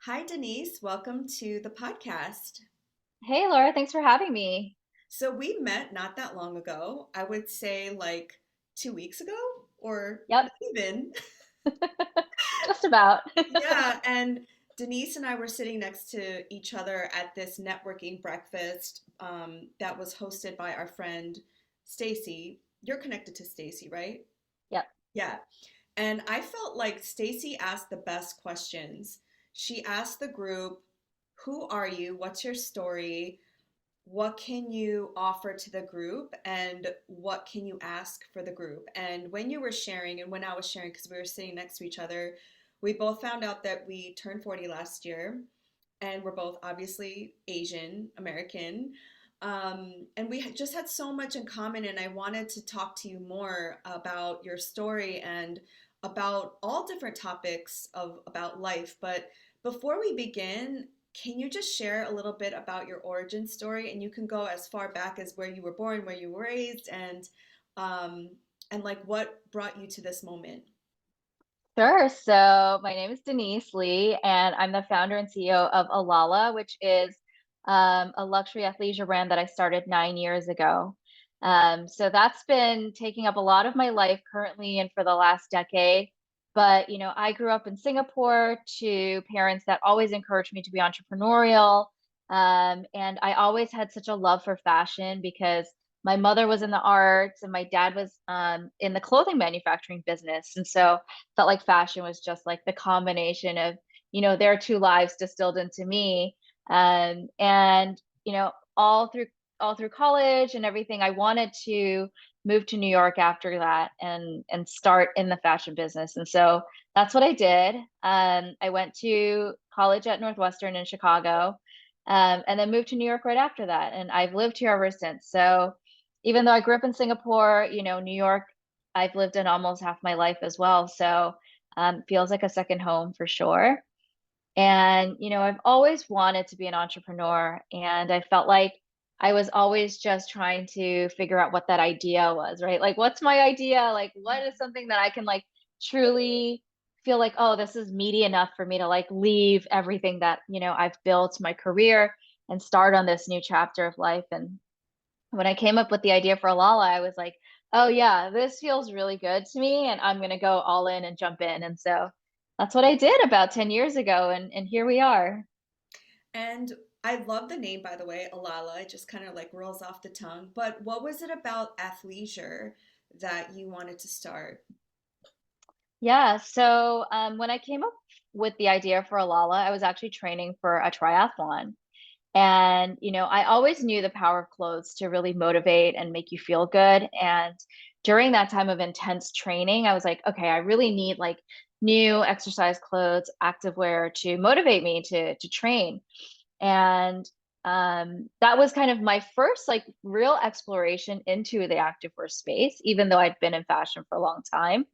Hi, Denise. Welcome to the podcast. Hey Laura, thanks for having me. So, we met not that long ago. I would say like 2 weeks ago, or Yep, not even. just about. Yeah. And Denise and I were sitting next to each other at this networking breakfast that was hosted by our friend Stacy. You're connected to Stacy, right? Yep. Yeah. And I felt like Stacy asked the best questions. She asked the group, "Who are you? What's your story? What can you offer to the group, and what can you ask for the group?" And when you were sharing and when I was sharing, because we were sitting next to each other, we both found out that we turned 40 last year, and we're both obviously Asian American. And we just had so much in common, and I wanted to talk to you more about your story and about all different topics of about life. But before we begin, can you just share a little bit about your origin story? And you can go as far back as where you were born, where you were raised, um, and like what brought you to this moment. Sure. So my name is Denise Lee, and I'm the founder and CEO of Alala, which is a luxury athleisure brand that I started 9 years ago. So that's been taking up a lot of my life currently and for the last decade. But, I grew up in Singapore to parents that always encouraged me to be entrepreneurial. And I always had such a love for fashion because my mother was in the arts and my dad was in the clothing manufacturing business. And so felt like fashion was just like the combination of, their two lives distilled into me. And, all through college and everything, I wanted to move to New York after that and start in the fashion business. And so that's what I did. I went to college at Northwestern in Chicago, and then moved to New York right after that. And I've lived here ever since. So even though I grew up in Singapore, New York, I've lived in almost half my life as well. So feels like a second home for sure. And, I've always wanted to be an entrepreneur. And I felt like I was always just trying to figure out what that idea was, right? Like, what's my idea? Like, what is something that I can like truly feel like, oh, this is meaty enough for me to like leave everything that, I've built my career and start on this new chapter of life. And when I came up with the idea for Alala, I was like, oh yeah, this feels really good to me and I'm gonna go all in and jump in. And so that's what I did about 10 years ago and here we are. And I love the name, by the way, Alala. It just kind of like rolls off the tongue. But what was it about athleisure that you wanted to start? Yeah, so when I came up with the idea for Alala, I was actually training for a triathlon. And, I always knew the power of clothes to really motivate and make you feel good. And during that time of intense training, I was like, okay, I really need like new exercise clothes, activewear to motivate me to train. And that was kind of my first like real exploration into the activewear space, even though I'd been in fashion for a long time.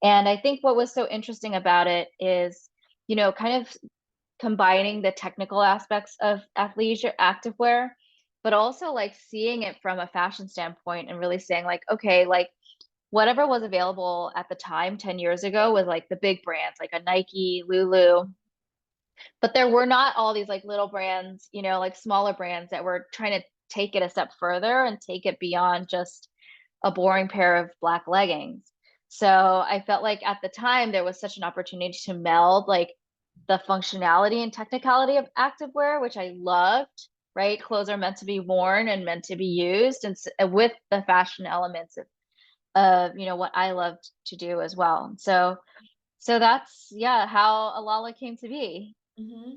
And I think what was so interesting about it is, kind of combining the technical aspects of athleisure activewear, but also like seeing it from a fashion standpoint and really saying like, okay, like whatever was available at the time 10 years ago was like the big brands like a Nike, Lulu, but there were not all these like little brands, like smaller brands that were trying to take it a step further and take it beyond just a boring pair of black leggings. So I felt like at the time there was such an opportunity to meld like the functionality and technicality of activewear, which I loved, right? Clothes are meant to be worn and meant to be used, and with the fashion elements of what I loved to do as well. So that's yeah how Alala came to be. Hmm.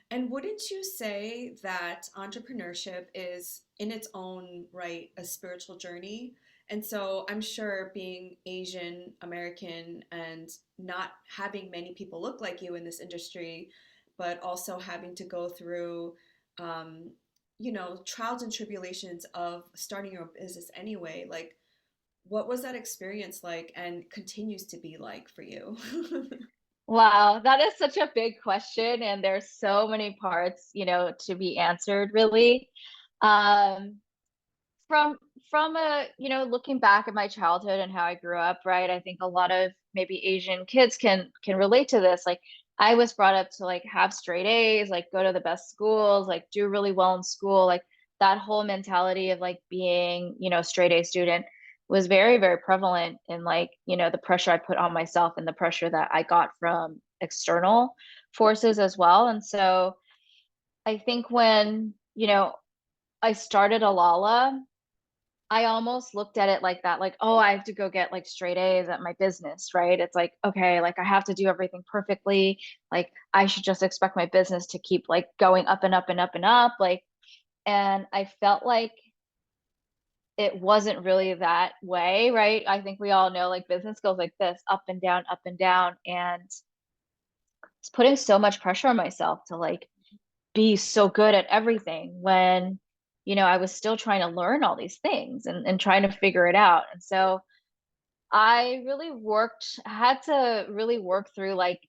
And wouldn't you say that entrepreneurship is in its own right a spiritual journey? And so I'm sure being Asian American and not having many people look like you in this industry, but also having to go through, um, trials and tribulations of starting your own business anyway. Like, what was that experience like and continues to be like for you? Wow, that is such a big question, and there's so many parts, to be answered, really. Um, from from a, looking back at my childhood and how I grew up, right? I think a lot of maybe Asian kids can relate to this. Like I was brought up to like have straight A's, like go to the best schools, like do really well in school. Like that whole mentality of like being, straight A student was very, very prevalent in like, the pressure I put on myself and the pressure that I got from external forces as well. And so I think when, I started Alala, I almost looked at it like that, like, oh, I have to go get like straight A's at my business, right? It's like, okay, like I have to do everything perfectly. Like I should just expect my business to keep like going up and up and up and up. Like, and I felt like it wasn't really that way, right? I think we all know like business goes like this, up and down, up and down. And it's putting so much pressure on myself to like be so good at everything when, I was still trying to learn all these things and trying to figure it out. And so I really had to really work through like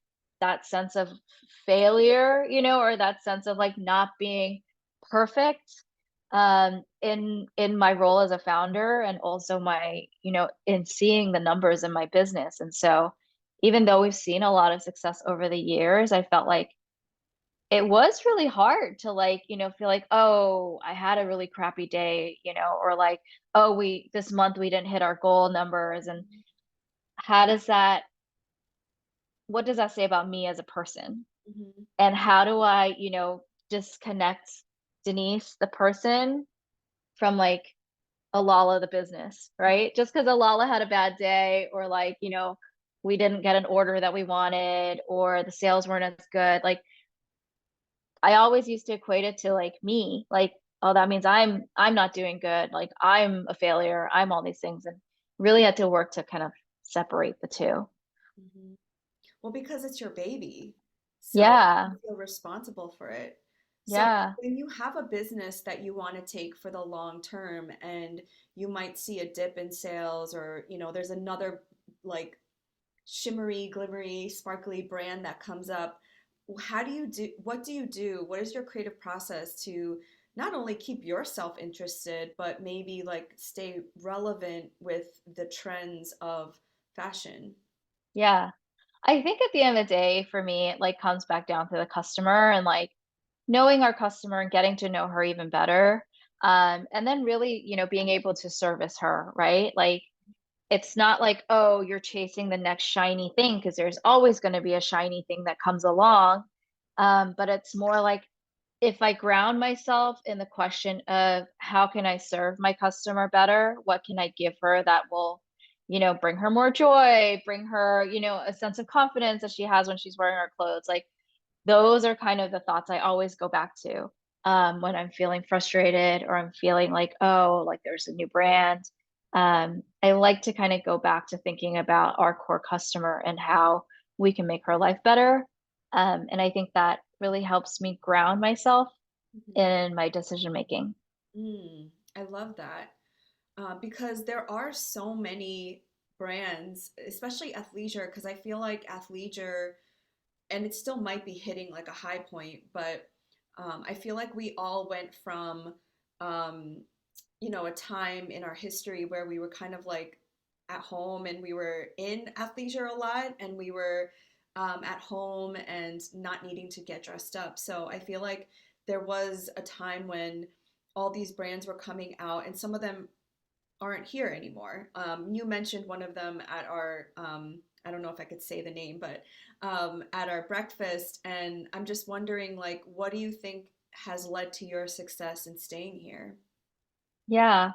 that sense of failure, or that sense of like not being perfect in my role as a founder and also my, in seeing the numbers in my business. And so even though we've seen a lot of success over the years, I felt like it was really hard to like, feel like, oh, I had a really crappy day, or like, oh, this month we didn't hit our goal numbers. And how does that, what does that say about me as a person? Mhm. And how do I, disconnect Denise, the person, from like Alala, the business, right? Just because Alala had a bad day, or like, we didn't get an order that we wanted, or the sales weren't as good. Like, I always used to equate it to like me, like, oh, that means I'm not doing good. Like, I'm a failure. I'm all these things, and really had to work to kind of separate the two. Mhm. Well, because it's your baby, so you Yeah. feel responsible for it. So Yeah. when you have a business that you want to take for the long term and you might see a dip in sales or, there's another like shimmery, glimmery, sparkly brand that comes up, what do you do? What is your creative process to not only keep yourself interested, but maybe like stay relevant with the trends of fashion? Yeah. I think at the end of the day, for me, it like comes back down to the customer and like knowing our customer and getting to know her even better. And then really, being able to service her, right? Like it's not like, oh, you're chasing the next shiny thing because there's always going to be a shiny thing that comes along. But it's more like if I ground myself in the question of how can I serve my customer better? What can I give her that will, bring her more joy, bring her, a sense of confidence that she has when she's wearing our clothes. Like those are kind of the thoughts I always go back to when I'm feeling frustrated or I'm feeling like, oh, like there's a new brand. I like to kind of go back to thinking about our core customer and how we can make her life better. And I think that really helps me ground myself Mhm. in my decision making. I love that because there are so many brands, especially athleisure, because I feel like athleisure, and it still might be hitting like a high point, but I feel like we all went from, um, a time in our history where we were kind of like at home and we were in athleisure a lot and we were at home and not needing to get dressed up. So I feel like there was a time when all these brands were coming out and some of them aren't here anymore. You mentioned one of them at our, I don't know if I could say the name, but at our breakfast. And I'm just wondering, like, what do you think has led to your success in staying here? Yeah.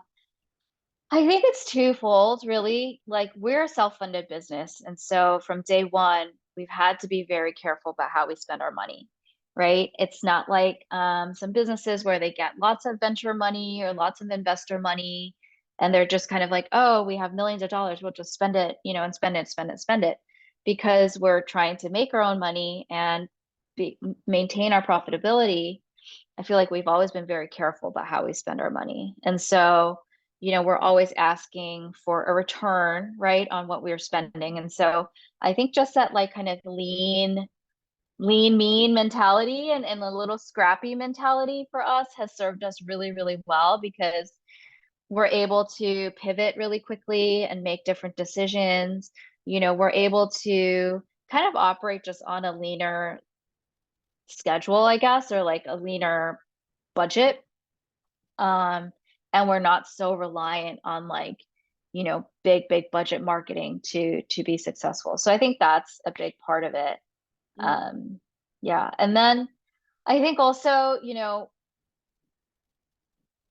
I think it's twofold, really. Like, we're a self-funded business. And so from day one, we've had to be very careful about how we spend our money, right? It's not like some businesses where they get lots of venture money or lots of investor money, and they're just kind of like, oh, we have millions of dollars, we'll just spend it, and spend it, spend it, spend it. Because we're trying to make our own money and maintain our profitability, I feel like we've always been very careful about how we spend our money. And so, we're always asking for a return, right, on what we're spending. And so I think just that like kind of lean, mean mentality and the little scrappy mentality for us has served us really, really well because we're able to pivot really quickly and make different decisions. We're able to kind of operate just on a leaner schedule, I guess, or like a leaner budget. Um, and we're not so reliant on like, big budget marketing to be successful. So I think that's a big part of it. Mm, Um, yeah. And then I think also,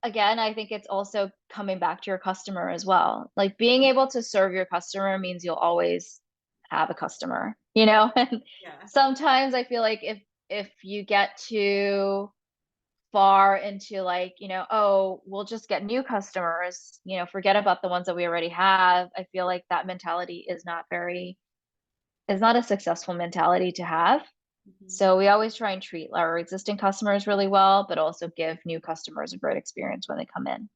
again, I think it's also coming back to your customer as well. Like being able to serve your customer means you'll always have a customer, And yeah. sometimes I feel like if you get too far into like, oh, we'll just get new customers, forget about the ones that we already have. I feel like that mentality is not a successful mentality to have. Mhm. So we always try and treat our existing customers really well, but also give new customers a great experience when they come in.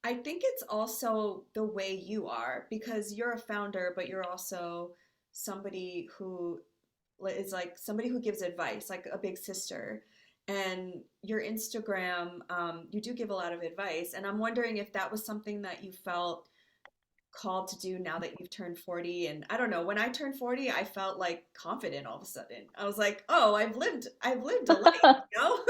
I think it's also the way you are because you're a founder, but you're also somebody who is like somebody who gives advice, like a big sister. And your Instagram, you do give a lot of advice. And I'm wondering if that was something that you felt called to do now that you've turned 40. And I don't know, when I turned 40, I felt like confident all of a sudden. I was like, oh, I've lived a life, you know?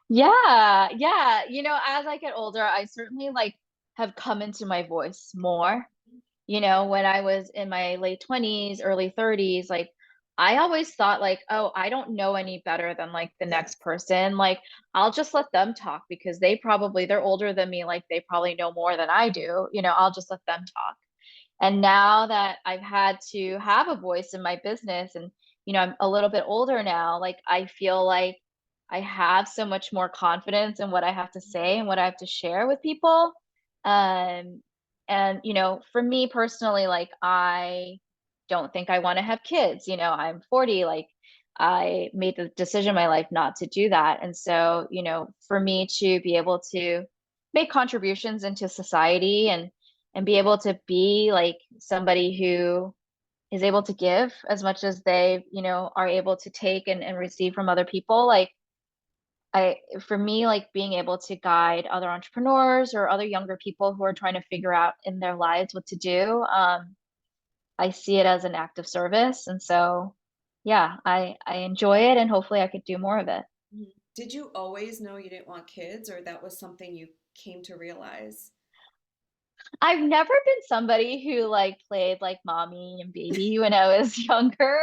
Yeah, yeah. As I get older, I certainly like have come into my voice more. When I was in my late 20s, early 30s, like I always thought like, oh, I don't know any better than like the Yes. next person. Like I'll just let them talk because they're older than me, like they probably know more than I do. I'll just let them talk. And now that I've had to have a voice in my business and, I'm a little bit older now, like I feel like I have so much more confidence in what I have to say and what I have to share with people. Um, and, for me personally, like I don't think I want to have kids. I'm 40, like I made the decision in my life not to do that. And so, for me to be able to make contributions into society and be able to be like somebody who is able to give as much as they, are able to take and receive from other people. Like for me, like being able to guide other entrepreneurs or other younger people who are trying to figure out in their lives what to do. I see it as an act of service. And so, yeah, I enjoy it and hopefully I could do more of it. Mhm. Did you always know you didn't want kids, or that was something you came to realize? I've never been somebody who like played like mommy and baby when I was younger.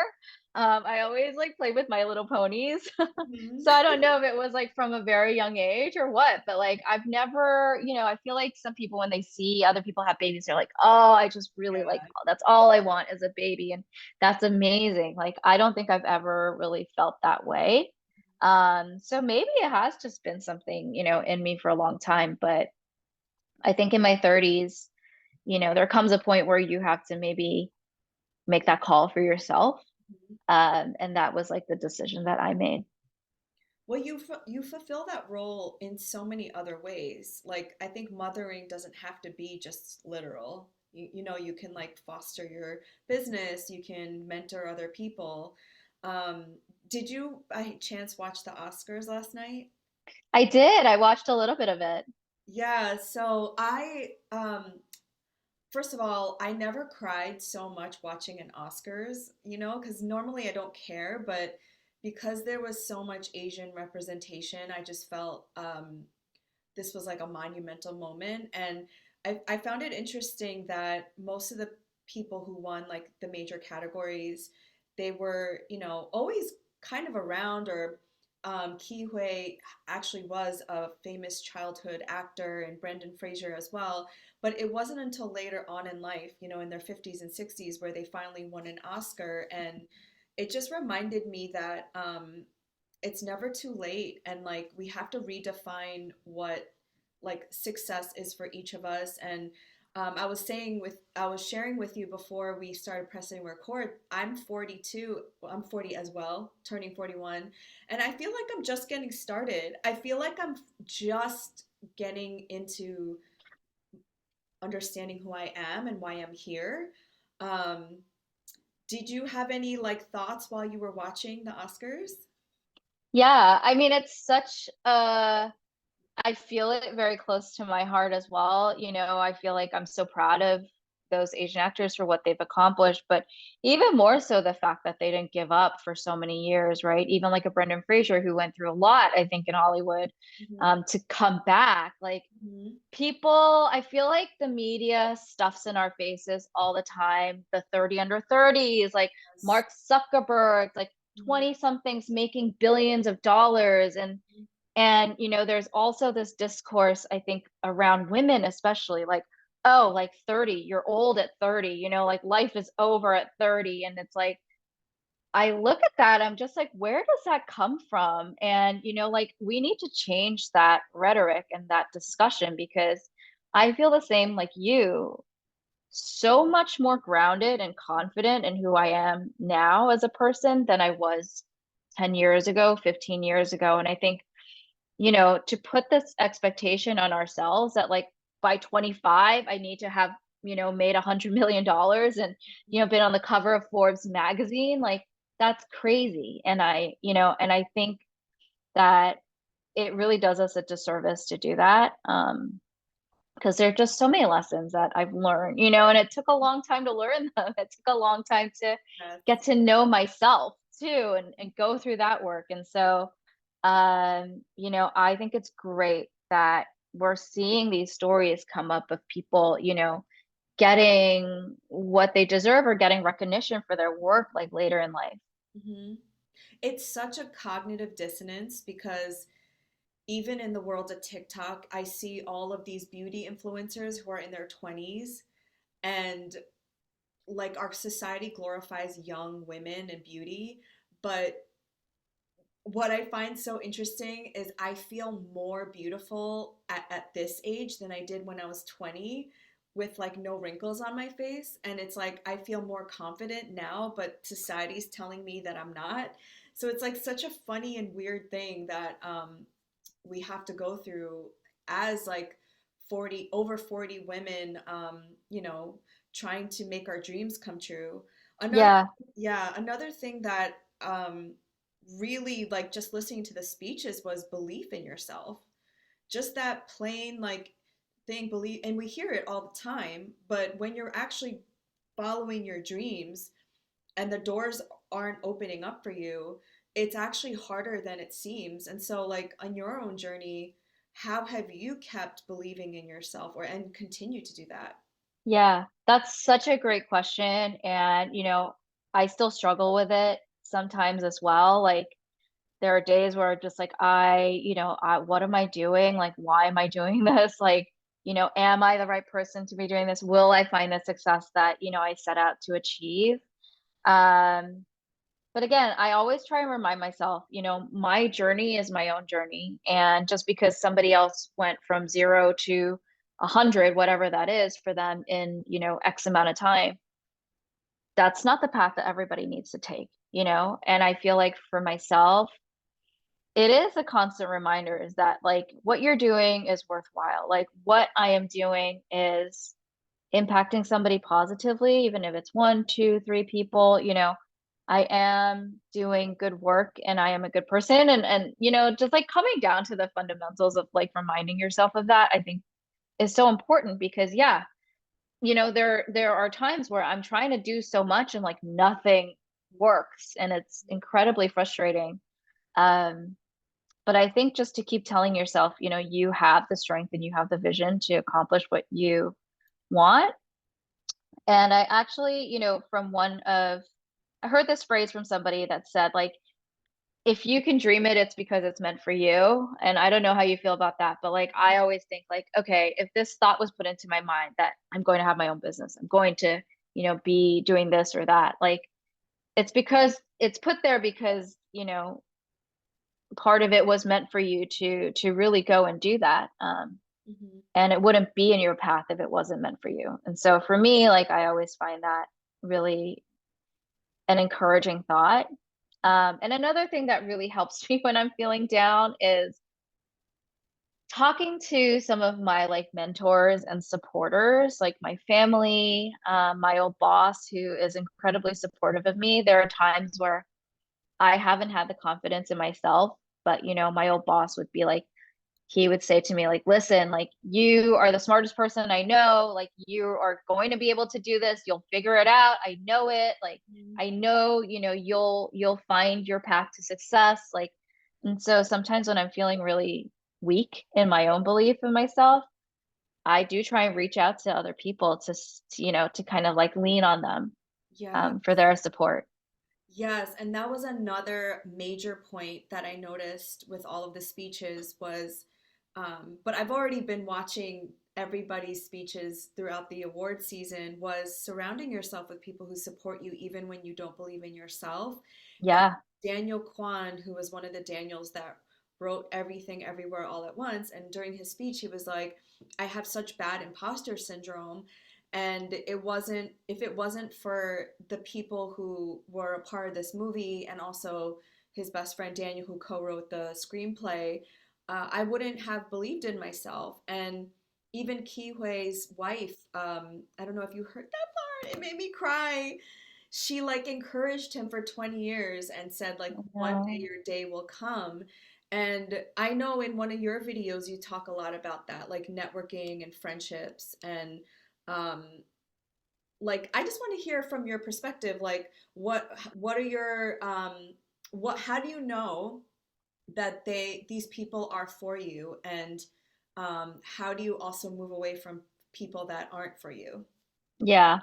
I always like played with My Little Ponies. Mhm. So I don't know if it was like from a very young age or what, but like I've never, I feel like some people when they see other people have babies, they're like, oh, I just really like, Yeah. that's all I want is a baby. And that's amazing. Like I don't think I've ever really felt that way. So maybe it has just been something, in me for a long time, but I think in my 30s, there comes a point where you have to maybe make that call for yourself. Mhm. And that was like the decision that I made. Well, you fulfill that role in so many other ways. Like I think mothering doesn't have to be just literal. You can like foster your business, you can mentor other people. Um, did you by chance watch the Oscars last night? I did. I watched a little bit of it. Yeah, so first of all, I never cried so much watching an Oscars, because normally I don't care, but because there was so much Asian representation, I just felt this was like a monumental moment. And I found it interesting that most of the people who won like the major categories, they were, always kind of around or Ki Hui actually was a famous childhood actor and Brendan Fraser as well. But it wasn't until later on in life, in their 50s and 60s, where they finally won an Oscar. And it just reminded me that it's never too late. And like we have to redefine what like success is for each of us. And I was sharing with you before we started pressing record. I'm 42. I'm 40 as well, turning 41, and I feel like I'm just getting started. I feel like I'm just getting into understanding who I am and why I'm here. Um, did you have any like thoughts while you were watching the Oscars? Yeah, I mean, it's such I feel it very close to my heart as well. I feel like I'm so proud of those Asian actors for what they've accomplished, but even more so the fact that they didn't give up for so many years, right? Even like a Brendan Fraser who went through a lot, I think, in Hollywood, Mhm. to come back. Like Mhm. people, I feel like the media stuffs in our faces all the time. The 30 under 30s, like Yes. Mark Zuckerberg, like Mhm. 20 somethings making billions of dollars. Mhm. And there's also this discourse, I think, around women, especially like, oh, like 30, you're old at 30, like life is over at 30. And it's like, I look at that, I'm just like, where does that come from? And, like we need to change that rhetoric and that discussion because I feel the same like you, so much more grounded and confident in who I am now as a person than I was 10 years ago, 15 years ago. And I think, to put this expectation on ourselves that like by 25, I need to have, made $100 million and, been on the cover of Forbes magazine, like that's crazy. And I think that it really does us a disservice to do that. Because there are just so many lessons that I've learned, and it took a long time to learn them. It took a long time to Yes. get to know myself too and go through that work. And so, I think it's great that we're seeing these stories come up of people, getting what they deserve or getting recognition for their work like later in life. Mhm. It's such a cognitive dissonance because even in the world of TikTok, I see all of these beauty influencers who are in their 20s, and like our society glorifies young women and beauty, but what I find so interesting is I feel more beautiful at this age than I did when I was 20 with like no wrinkles on my face. And it's like I feel more confident now, but society's telling me that I'm not. So it's like such a funny and weird thing that we have to go through as like 40 over 40 women, trying to make our dreams come true. Another Yeah. Yeah, another thing that really, like, just listening to the speeches was belief in yourself. Just that plain like thing, believe, and we hear it all the time, but when you're actually following your dreams and the doors aren't opening up for you, it's actually harder than it seems. And so, like, on your own journey, how have you kept believing in yourself or and continue to do that? Yeah, that's such a great question. And, I still struggle with it sometimes as well. Like, there are days where just like, what am I doing? Like, why am I doing this? Like, am I the right person to be doing this? Will I find the success that, I set out to achieve? Um, but again, I always try and remind myself, my journey is my own journey. And just because somebody else went from 0 to 100, whatever that is for them in, X amount of time, that's not the path that everybody needs to take, And I feel like for myself, it is a constant reminder is that like what you're doing is worthwhile. Like what I am doing is impacting somebody positively, even if it's one, two, three people, I am doing good work and I am a good person. And just like coming down to the fundamentals of like reminding yourself of that, I think is so important because yeah, there are times where I'm trying to do so much and like nothing works and it's incredibly frustrating. Um, but I think just to keep telling yourself, you have the strength and you have the vision to accomplish what you want. And I actually, I heard this phrase from somebody that said, like, if you can dream it, it's because it's meant for you. And I don't know how you feel about that, but like, I always think, like, okay, if this thought was put into my mind that I'm going to have my own business, I'm going to, be doing this or that, like, it's because it's put there because, part of it was meant for you to really go and do that. Mhm. And it wouldn't be in your path if it wasn't meant for you. And so for me, like I always find that really an encouraging thought. And another thing that really helps me when I'm feeling down is talking to some of my like mentors and supporters, like my family, my old boss, who is incredibly supportive of me. There are times where I haven't had the confidence in myself, but my old boss would be like, he would say to me, like, listen, like, you are the smartest person I know. Like, you are going to be able to do this. You'll figure it out. I know it. Like, Mhm. I know, you'll find your path to success. Like, and so sometimes when I'm feeling really weak in my own belief in myself, I do try and reach out to other people to kind of like lean on them, Yeah. for their support. Yes, and that was another major point that I noticed with all of the speeches was, but I've already been watching everybody's speeches throughout the award season, was surrounding yourself with people who support you even when you don't believe in yourself. And Yeah. Daniel Kwan, who was one of the Daniels that wrote Everything Everywhere All at Once, and during his speech, he was like, I have such bad imposter syndrome. And it wasn't, if it wasn't for the people who were a part of this movie and also his best friend Daniel, who co wrote the screenplay, I wouldn't have believed in myself. And even Kihui's wife, I don't know if you heard that part, it made me cry. She like encouraged him for 20 years and said like I one day know. your day will come. And I know in one of your videos you talk a lot about that, like networking and friendships. And um like I just want to hear from your perspective, like what are your what how do you know that these people are for you, and how do you also move away from people that aren't for you? Yeah.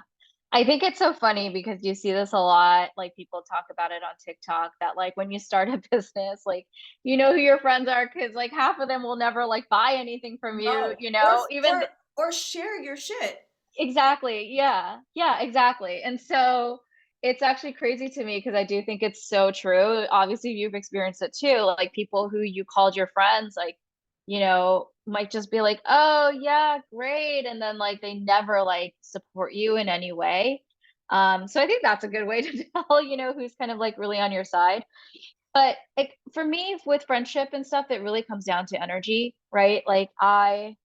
I think it's so funny because you see this a lot, like people talk about it on TikTok that like when you start a business, like you know who your friends are because like half of them will never like buy anything from you, No, or even or share your shit. exactly. Yeah. Yeah, exactly. And so it's actually crazy to me because I do think it's so true. Obviously, you've experienced it too. Like people who you called your friends, like, might just be like, oh, yeah, great. And then like they never like support you in any way. So I think that's a good way to tell, who's kind of like really on your side. But like for me with friendship and stuff, it really comes down to energy, right? Like I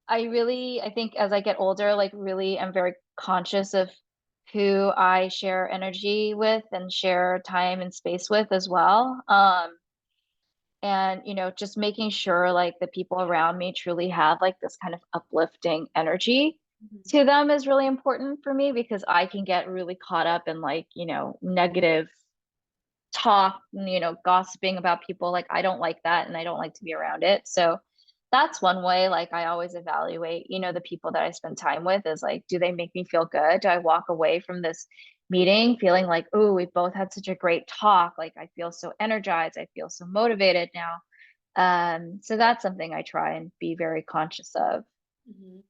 think as I get older, like really am very conscious of who I share energy with and share time and space with as well. And just making sure like the people around me truly have like this kind of uplifting energy Mhm. to them is really important for me because I can get really caught up in like, negative talk, gossiping about people. Like I don't like that and I don't like to be around it. So that's one way like I always evaluate, the people that I spend time with is like, do they make me feel good? Do I walk away from this meeting feeling like, oh, we both had such a great talk. Like I feel so energized. I feel so motivated now. So that's something I try and be very conscious of. Mhm.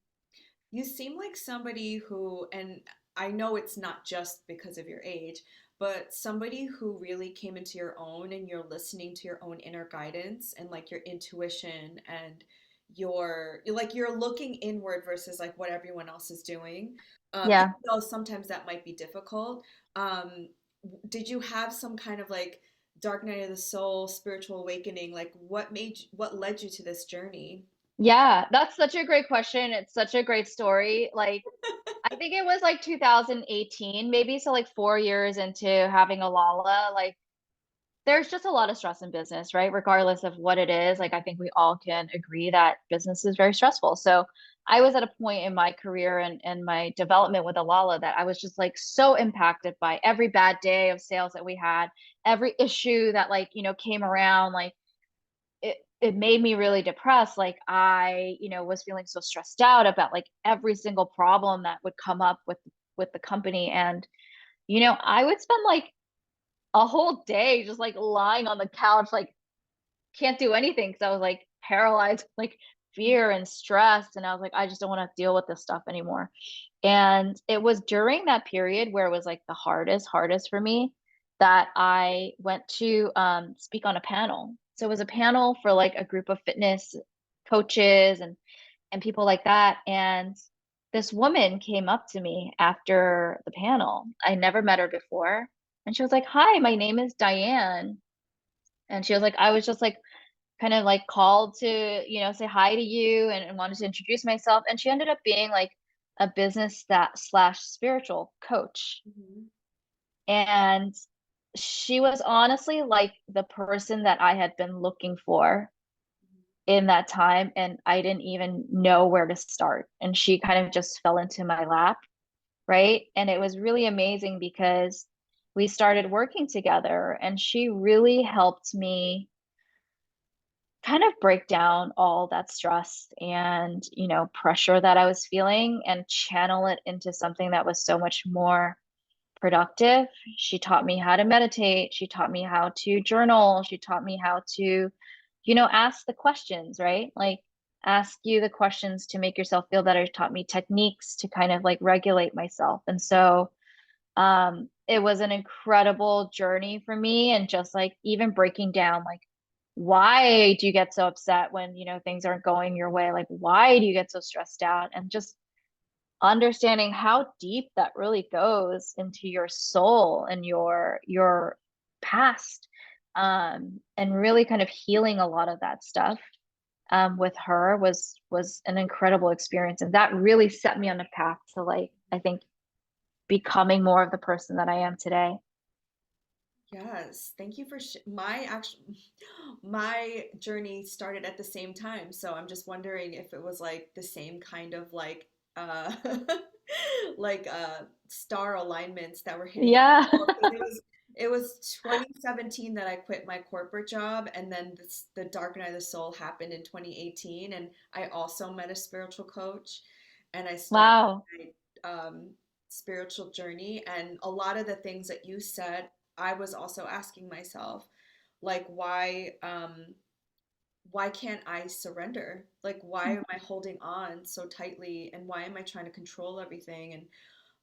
You seem like somebody who, and I know it's not just because of your age, but somebody who really came into your own and you're listening to your own inner guidance and like your intuition, and you're looking inward versus like what everyone else is doing. Even Yeah. though sometimes that might be difficult. Did you have some kind of like dark night of the soul, spiritual awakening? Like what led you to this journey? Yeah, that's such a great question. It's such a great story. Like I think it was like 2018, maybe. So like 4 years into having Alala, like there's just a lot of stress in business, right? Regardless of what it is. Like I think we all can agree that business is very stressful. So I was at a point in my career and my development with Alala that I was just like so impacted by every bad day of sales that we had, every issue that like, came around. Like it made me really depressed. Like I, was feeling so stressed out about like every single problem that would come up with the company. And, I would spend like a whole day just like lying on the couch, like can't do anything because I was like paralyzed, like fear and stress. And I was like, I just don't want to deal with this stuff anymore. And it was during that period where it was like the hardest for me that I went to speak on a panel. So it was a panel for like a group of fitness coaches and people like that. And this woman came up to me after the panel. I never met her before. And she was like, hi, my name is Diane. And she was like, I was just like kind of like called to, say hi to you and wanted to introduce myself. And she ended up being like a business that slash spiritual coach. Mhm. And she was honestly like the person that I had been looking for in that time, and I didn't even know where to start. And she kind of just fell into my lap, right? And it was really amazing because we started working together, and she really helped me kind of break down all that stress and, pressure that I was feeling and channel it into something that was so much more productive. She taught me how to meditate. She taught me how to journal. She taught me how to, ask the questions, right? Like ask you the questions to make yourself feel better. Taught me techniques to kind of like regulate myself. And so it was an incredible journey for me, and just like even breaking down like why do you get so upset when things aren't going your way, like why do you get so stressed out, and just understanding how deep that really goes into your soul and your past, and really kind of healing a lot of that stuff with her was an incredible experience, and that really set me on a path to, like, I think, becoming more of the person that I am today. Yes, thank you for my actual my journey started at the same time, so I'm just wondering if it was like the same kind of like uh like star alignments that were hitting you Yeah. both, 'cause it was 2017 that I quit my corporate job, and then the Dark Night of the Soul happened in 2018, and I also met a spiritual coach, and I started Wow. my spiritual journey, and a lot of the things that you said I was also asking myself, like why can't I surrender? Like why am I holding on so tightly, and why am I trying to control everything? And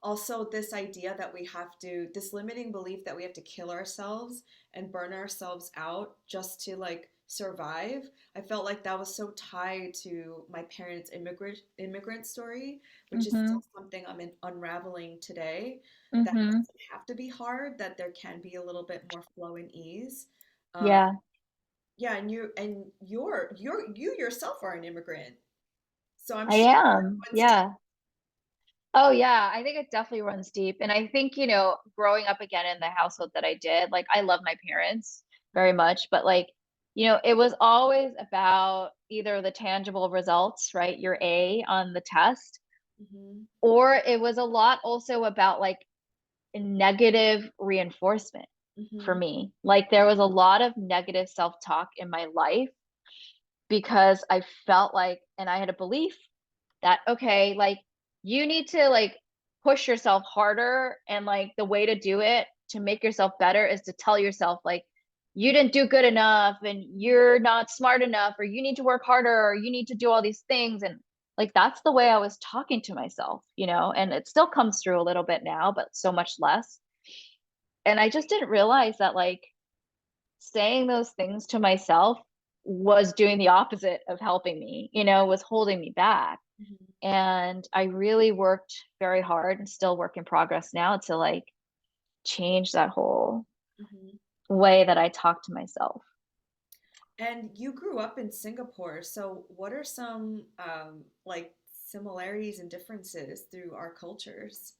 also this idea that we have to, this limiting belief that we have to kill ourselves and burn ourselves out just to like survive. I felt like that was so tied to my parents' immigrant story, which is Mm-hmm. still something I'm unraveling today. That it Mm-hmm. doesn't have to be hard, that there can be a little bit more flow and ease. um, Yeah, yeah, you yourself are an immigrant, so I'm I sure am. once Yeah. Oh yeah, I think it definitely runs deep. And I think, growing up again in the household that I did, like I love my parents very much, but like, it was always about either the tangible results, right? Your A on the test, hmm or it was a lot also about like negative reinforcement for hmm me. Like there was a lot of negative self-talk in my life because I felt like, and I had a belief that, okay, like you need to like push yourself harder, and like the way to do it to make yourself better is to tell yourself like you didn't do good enough, and you're not smart enough, or you need to work harder, or you need to do all these things. And like that's the way I was talking to myself, and it still comes through a little bit now, but so much less. And I just didn't realize that like saying those things to myself was doing the opposite of helping me, was holding me back. hmm And I really worked very hard, and still work in progress now, to like change that whole hmm way that I talk to myself. And you grew up in Singapore, so what are some like similarities and differences through our cultures?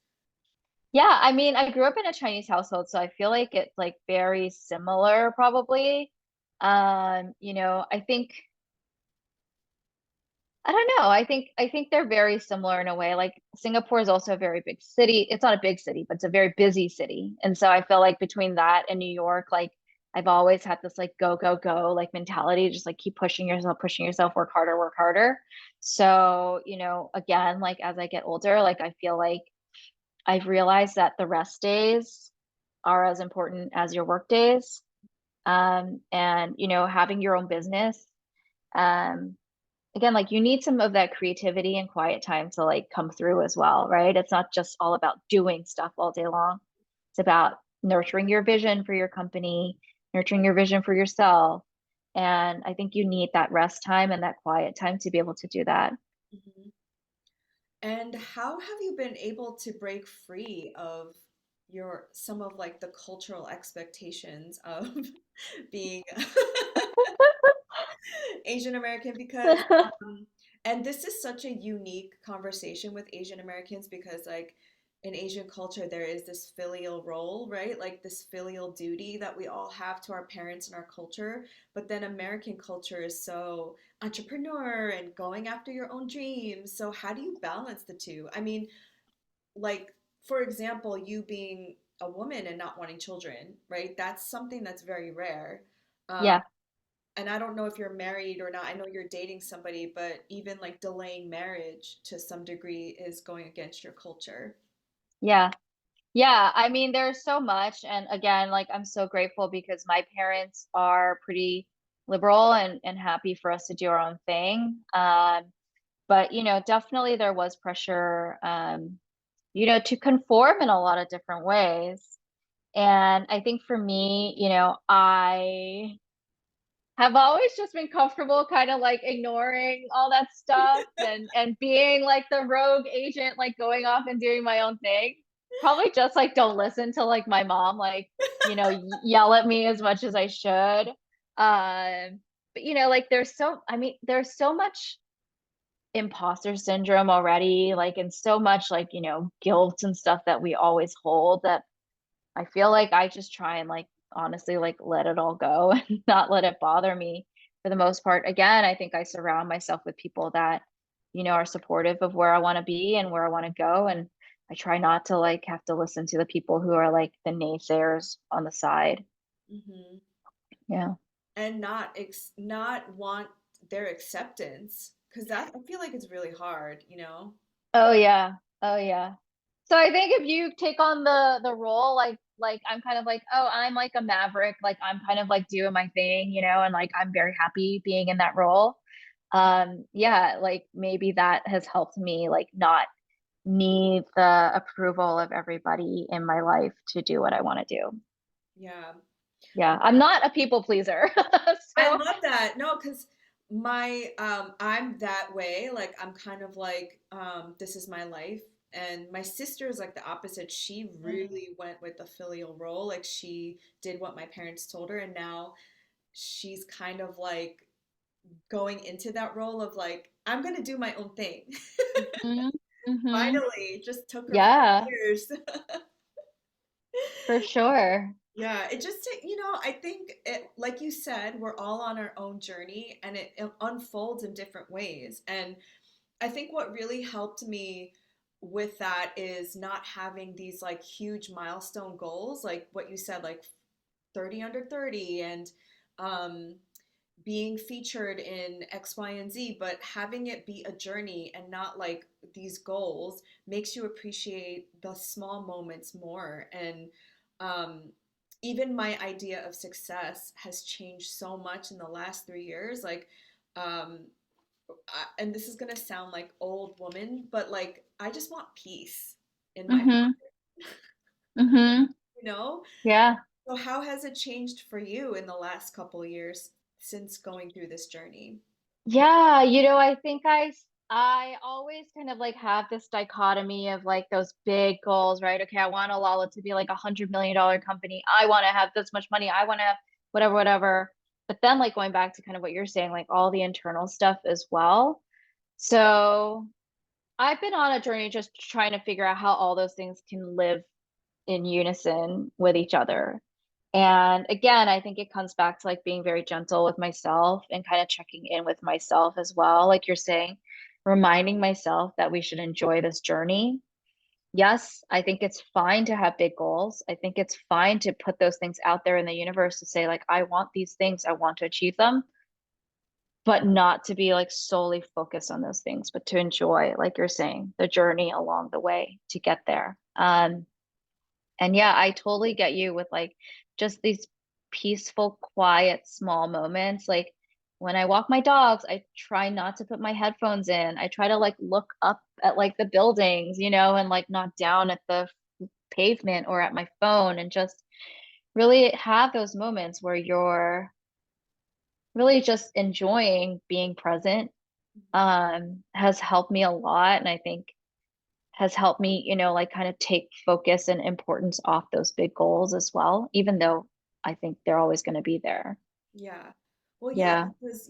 Yeah, I mean, I grew up in a Chinese household, so I feel like it's like very similar probably. I think, I don't know. I think they're very similar in a way. Like Singapore is also a very big city. It's not a big city, but it's a very busy city. And so I feel like between that and New York, like I've always had this like go, go, go like mentality, just like keep pushing yourself, work harder, work harder. So, again, like as I get older, like I feel like I've realized that the rest days are as important as your work days. And having your own business. Um, Again, like you need some of that creativity and quiet time to like come through as well, right? It's not just all about doing stuff all day long. It's about nurturing your vision for your company, nurturing your vision for yourself. And I think you need that rest time and that quiet time to be able to do that. Mhm. And how have you been able to break free of your some of like the cultural expectations of being Asian American? Because and this is such a unique conversation with Asian Americans, because like in Asian culture, there is this filial role, right? Like this filial duty that we all have to our parents and our culture. But then American culture is so entrepreneur and going after your own dreams. So, how do you balance the two? I mean, like, for example, you being a woman and not wanting children, right? That's something that's very rare. Um, Yeah. and I don't know if you're married or not. I know you're dating somebody, but even like delaying marriage to some degree is going against your culture. Yeah. Yeah, I mean, there's so much. And again, like I'm so grateful because my parents are pretty liberal and happy for us to do our own thing. But definitely there was pressure, to conform in a lot of different ways. And I think for me, I have always just been comfortable kind of like ignoring all that stuff and being like the rogue agent, like going off and doing my own thing. Probably just like don't listen to like my mom, like, yell at me as much as I should. But like there's so much imposter syndrome already, like, and so much like, guilt and stuff that we always hold that I feel like I just try and like honestly like let it all go and not let it bother me for the most part. Again, I think I surround myself with people that, are supportive of where I want to be and where I want to go. And I try not to like have to listen to the people who are like the naysayers on the side. Hmm. Yeah. And not want their acceptance, because that I feel like it's really hard, you know? Oh yeah. Oh yeah. So I think if you take on the role, like I'm kind of like, oh, I'm like a maverick, like I'm kind of like doing my thing, and like I'm very happy being in that role. Yeah, like maybe that has helped me like not need the approval of everybody in my life to do what I want to do. Yeah. Yeah, I'm not a people pleaser. I So, love that. No, because I'm that way. Like I'm kind of like, this is my life. And my sister is like the opposite. She mhm. really went with the filial role. Like she did what my parents told her, and now she's kind of like going into that role of like, I'm gonna do my own thing. Mhm. Mhm. Finally, it just took her Yeah, 4 years. for sure. Yeah, it just, I think it, like you said, we're all on our own journey and it unfolds in different ways. And I think what really helped me with that is not having these like huge milestone goals, like what you said, like 30 under 30 and um, being featured in X, Y, and Z, but having it be a journey and not like these goals makes you appreciate the small moments more. And um, even my idea of success has changed so much in the last 3 years. Like, um, and this is gonna sound like old woman, but like I just want peace in my, Mhm. Mhm. you know? Yeah. So how has it changed for you in the last couple of years since going through this journey? Yeah, I think I always kind of like have this dichotomy of like those big goals, right? Okay, I want Alala to be like $100 million company. I want to have this much money. I want to have whatever, whatever. But then like going back to kind of what you're saying, like all the internal stuff as well. So I've been on a journey just trying to figure out how all those things can live in unison with each other. And again, I think it comes back to like being very gentle with myself and kind of checking in with myself as well. Like you're saying, reminding myself that we should enjoy this journey. Yes, I think it's fine to have big goals. I think it's fine to put those things out there in the universe to say, like, I want these things, I want to achieve them, but not to be like solely focused on those things, but to enjoy, like you're saying, the journey along the way to get there. And yeah, I totally get you with like just these peaceful, quiet, small moments. Like when I walk my dogs, I try not to put my headphones in. I try to like look up at like the buildings, and like not down at the pavement or at my phone and just really have those moments where you're really just enjoying being present has helped me a lot. And I think has helped me, like kind of take focus and importance off those big goals as well, even though I think they're always going to be there. Yeah. Well, yeah, Yeah. because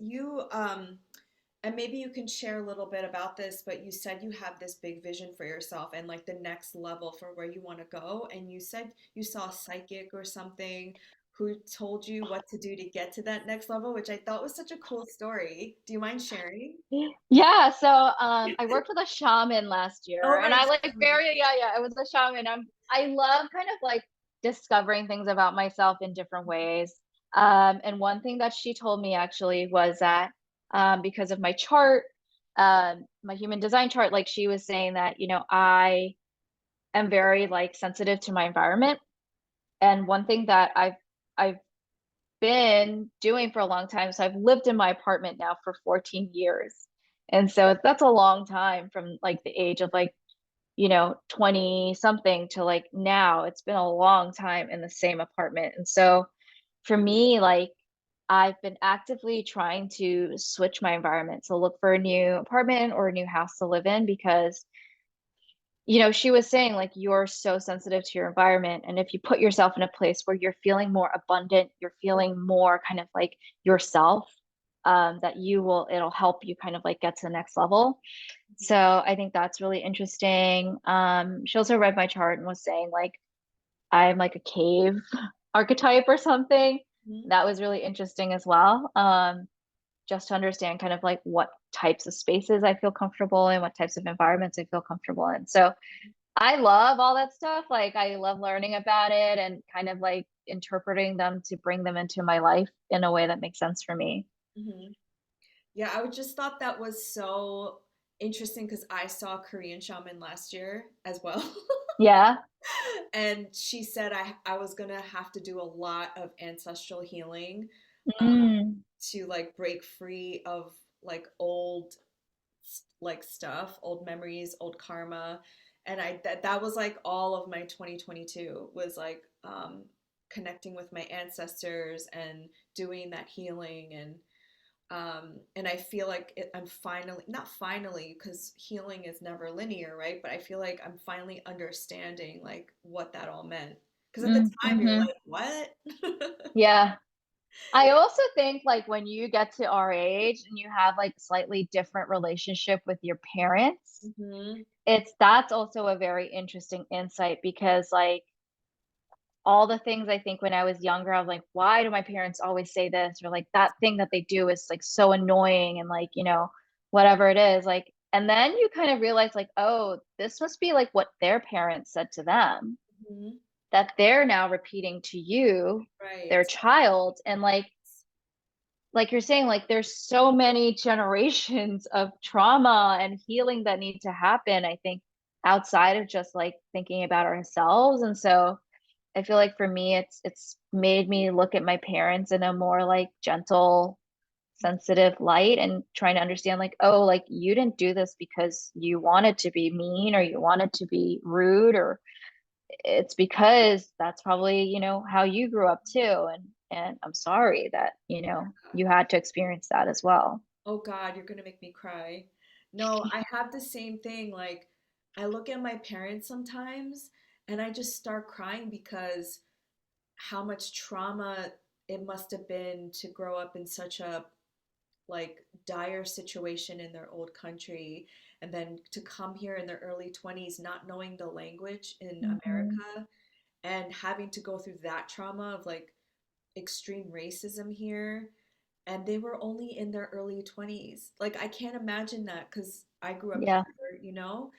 And maybe you can share a little bit about this, but you said you have this big vision for yourself and like the next level for where you want to go. And you said you saw a psychic or something who told you what to do to get to that next level, which I thought was such a cool story. Do you mind sharing? Yeah, so I worked with a shaman last Oh, year, and right. I like very yeah, it was a shaman. I love kind of like discovering things about myself in different ways. And one thing that she told me actually was that because of my chart, my human design chart, like she was saying that, I am very like sensitive to my environment. And one thing that I've been doing for a long time. So I've lived in my apartment now for 14 years. And so that's a long time from like the age of like, 20 something to like now. It's been a long time in the same apartment. And so for me, like I've been actively trying to switch my environment. So look for a new apartment or a new house to live in because she was saying like you're so sensitive to your environment. And if you put yourself in a place where you're feeling more abundant, you're feeling more kind of like yourself, that it'll help you kind of like get to the next level. So I think that's really interesting. She also read my chart and was saying like I'm like a cave archetype or something. Mhm. That was really interesting as well. Just to understand kind of like what types of spaces I feel comfortable in, what types of environments I feel comfortable in. So I love all that stuff. Like I love learning about it and kind of like interpreting them to bring them into my life in a way that makes sense for me. Mhm. Yeah, I would just thought that was so interesting because I saw a Korean shaman last year as well. Yeah. And she said I was gonna have to do a lot of ancestral healing Mm, to like break free of like old like stuff, old memories, old karma. And that was like all of my 2022 was like connecting with my ancestors and doing that healing and I feel like I'm finally not finally because healing is never linear, right? But I feel like I'm finally understanding like what that all meant. Because at the time you're mm-hmm. like, what? Yeah. I also think like when you get to our age and you have like slightly different relationship with your parents, Hmm. that's also a very interesting insight because like all the things I think when I was younger, I was like, why do my parents always say this? Or like that thing that they do is like so annoying and like, whatever it is. Like, and then you kind of realize like, oh, this must be like what their parents said to them Hmm. that they're now repeating to you, their Right. child. And like you're saying, like there's so many generations of trauma and healing that need to happen, I think, outside of just like thinking about ourselves. And so I feel like for me, it's made me look at my parents in a more like gentle, sensitive light and trying to understand like, oh, like you didn't do this because you wanted to be mean or you wanted to be rude or it's because that's probably, how you grew up too. And I'm sorry that, you had to experience that as well. Oh God, you're gonna make me cry. No, I have the same thing. Like, I look at my parents sometimes and I just start crying because how much trauma it must have been to grow up in such a like dire situation in their old country and then to come here in their early 20s not knowing the language in Hmm. America and having to go through that trauma of like extreme racism here and they were only in their early 20s. Like I can't imagine that cuz I grew up Yeah. here, you know?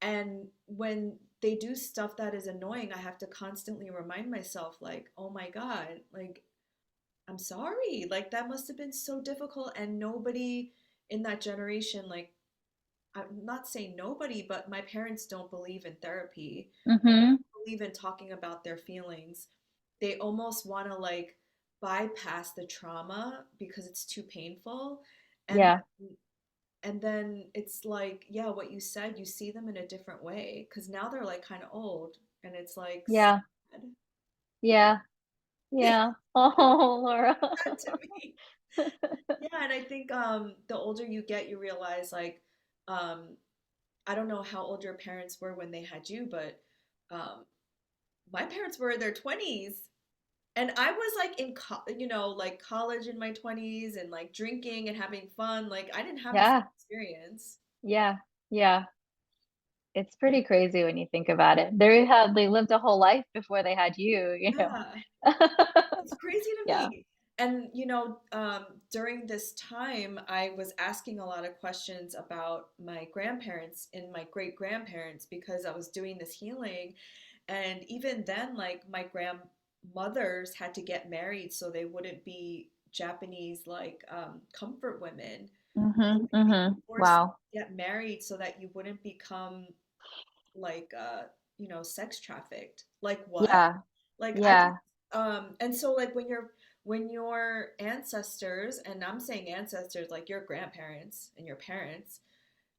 And when they do stuff that is annoying, I have to constantly remind myself like, "Oh my God, like I'm sorry. Like that must have been so difficult and nobody in that generation like I'm not saying nobody, but my parents don't believe in therapy. Hmm. Believe in talking about their feelings. They almost want to like bypass the trauma because it's too painful. And Yeah. and then it's like, yeah, what you said, you see them in a different way because now they're like kind of old and it's like Yeah. sad. Yeah. Yeah. Oh, Laura. Sad to me. Yeah, and I think the older you get, you realize like um I don't know how old your parents were when they had you, but um my parents were in their 20s And I was like like college in my 20s and like drinking and having fun. Like I didn't have the same Yeah, experience. yeah, yeah. It's pretty crazy when you think about it. They lived a whole life before they had you, you know. Yeah. It's crazy to Yeah. me. And during this time, I was asking a lot of questions about my grandparents and my great grandparents because I was doing this healing. And even then, like my grandmothers had to get married so they wouldn't be Japanese like comfort women. They Mm-hmm. would be Mm-hmm. forced to Wow. get married so that you wouldn't become like sex trafficked. Like what? Yeah. Like I just Yeah. and so like when your ancestors, and I'm saying ancestors like your grandparents and your parents,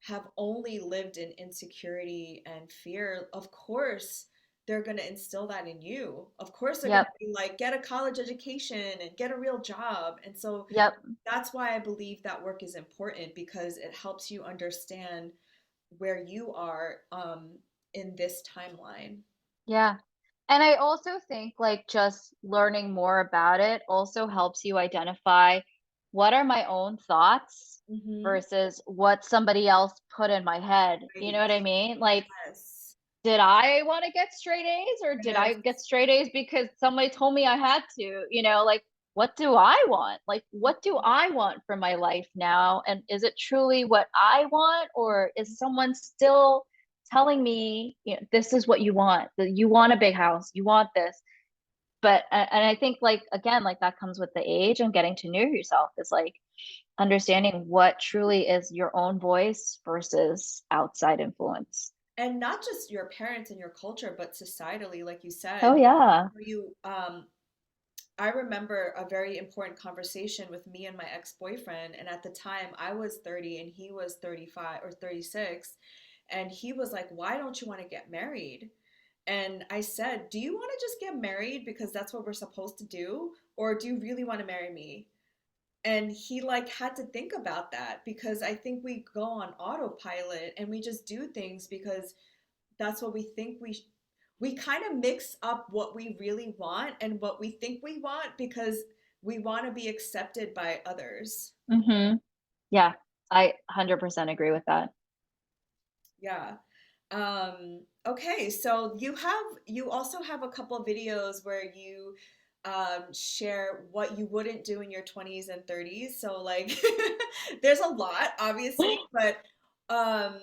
have only lived in insecurity and fear, of course they're going to instill that in you. Of course they're going Yep. to be like, get a college education and get a real job. And so Yep. that's why I believe that work is important because it helps you understand where you are in this timeline. Yeah. And I also think like just learning more about it also helps you identify what are my own thoughts Hmm. versus what somebody else put in my head. You know Right. what I mean? Like, Yes. did I want to get straight A's or did I Yes. get straight A's because somebody told me I had to? You know, like, what do I want? Like, what do I want for my life now? And is it truly what I want, or is someone still telling me, you know, this is what you want, that you want a big house, you want this? But, and I think, like, again, like that comes with the age and getting to know yourself is like understanding what truly is your own voice versus outside influence. And not just your parents and your culture, but societally, like you Oh, said. yeah. You I remember a very important conversation with me and my ex-boyfriend, and at the time I was 30 and he was 35 or 36, and he was like, "Why don't you want to get married?" And I said, "Do you want to just get married because that's what we're supposed to do, or do you really want to marry me?" And he like had to think about that because I think we go on autopilot and we just do things because that's what we think we kind of mix up what we really want and what we think we want because we want to be accepted by others. Mm-hmm. Yeah, I 100% agree with that. Yeah. Okay, so you also have a couple of videos where you share what you wouldn't do in your 20s and 30s. So like there's a lot, obviously, but um,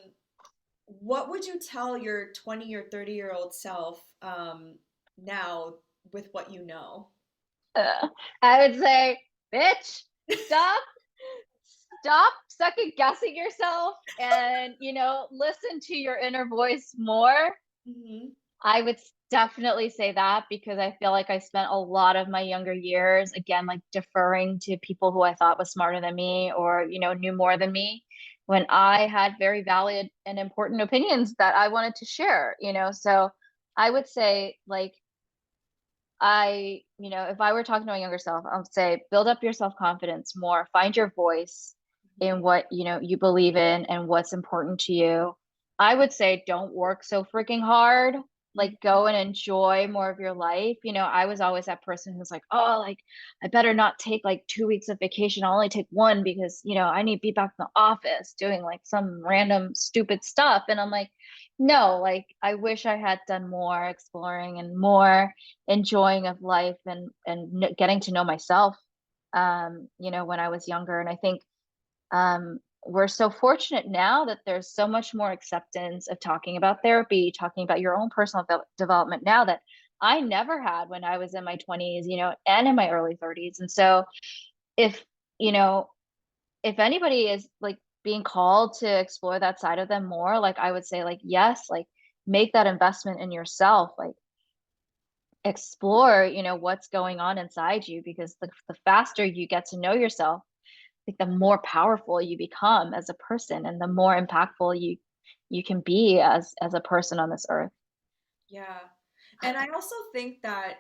what would you tell your 20 or 30-year-old self now with what you know? I would say, bitch, stop, stop second guessing yourself and, you know, listen to your inner voice more. Hmm. I would definitely say that because I feel like I spent a lot of my younger years, again, like deferring to people who I thought was smarter than me or, you know, knew more than me when I had very valid and important opinions that I wanted to share, you know? So I would say, like, you know, if I were talking to my younger self, I would say build up your self-confidence more, find your voice in what, you know, you believe in and what's important to you. I would say don't work so freaking hard. Like Hmm. go and enjoy more of your life. You know, I was always that person who's like, oh, like I better not take like 2 weeks of vacation. I'll only take one because, you know, I need to be back in the office doing like some random stupid stuff. And I'm like, no, like I wish I had done more exploring and more enjoying of life and getting to know myself you know when I was younger. And I think we're so fortunate now that there's so much more acceptance of talking about therapy, talking about your own personal development now that I never had when I was in my 20s, you know, and in my early 30s. And so if you know if anybody is like being called to explore that side of them more, like I would say like yes, like make that investment in yourself, like explore, you know, what's going on inside you because the faster you get to know yourself, I think the more powerful you become as a person and the more impactful you can be as a person on this earth. Yeah. And I also think that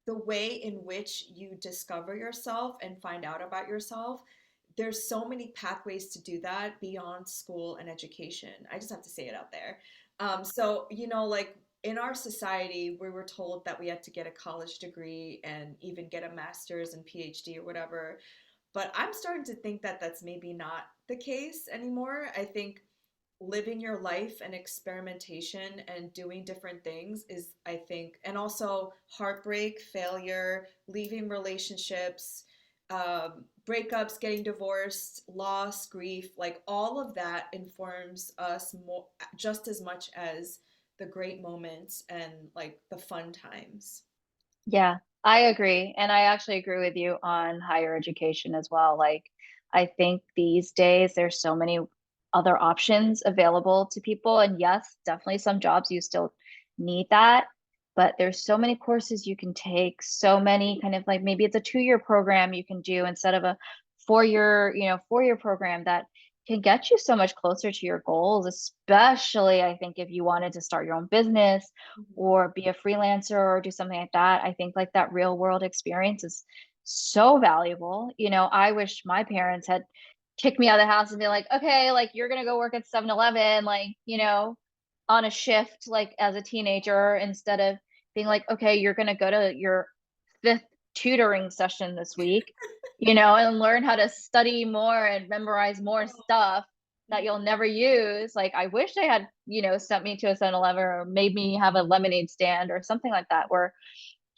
the way in which you discover yourself and find out about yourself, there's so many pathways to do that beyond school and education. I just have to say it out there. So, like in our society, we were told that we had to get a college degree and even get a master's and PhD or whatever. But I'm starting to think that that's maybe not the case anymore. I think living your life and experimentation and doing different things is, I think, and also heartbreak, failure, leaving relationships, breakups, getting divorced, loss, grief, like all of that informs us more, just as much as the great moments and like the fun times. Yeah, I agree. And I actually agree with you on higher education as well. Like, I think these days there's so many other options available to people. And yes, definitely some jobs you still need that, but there's so many courses you can take, so many kind of like maybe it's a 2-year program you can do instead of a 4-year, 4-year program that can get you so much closer to your goals, especially I think if you wanted to start your own business Mhm. or be a freelancer or do something like that. I think like that real world experience is so valuable. I wish my parents had kicked me out of the house and be like, okay, like you're gonna go work at 7-Eleven, like, on a shift, like as a teenager, instead of being like, okay, you're gonna go to your 5th tutoring session this week, and learn how to study more and memorize more stuff that you'll never use. Like, I wish they had, sent me to a 7-Eleven or made me have a lemonade stand or something like that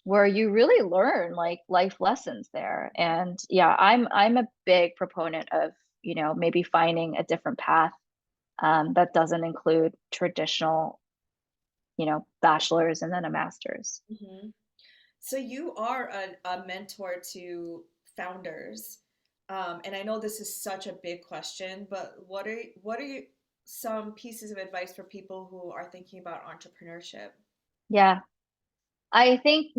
where you really learn like life lessons there. And yeah, I'm a big proponent of, maybe finding a different path that doesn't include traditional, bachelor's and then a master's. Mhm. So you are a mentor to founders, and I know this is such a big question, but what are some pieces of advice for people who are thinking about entrepreneurship? Yeah. I think,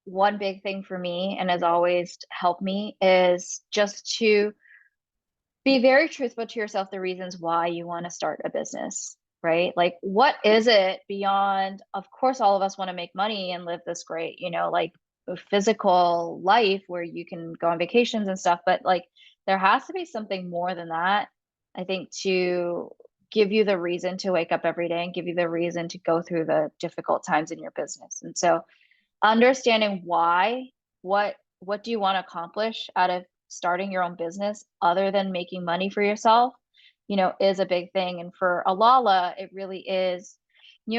one big thing for me and has always helped me is just to be very truthful to yourself the reasons why you want to start a business, right? Like, what is it beyond? Of course, all of us want to make money and live this great, like physical life where you can go on vacations and stuff, but like, there has to be something more than that, I think, to give you the reason to wake up every day and give you the reason to go through the difficult times in your business. And so, understanding why, what do you want to accomplish out of starting your own business other than making money for yourself, is a big thing. And for Alala, it really is,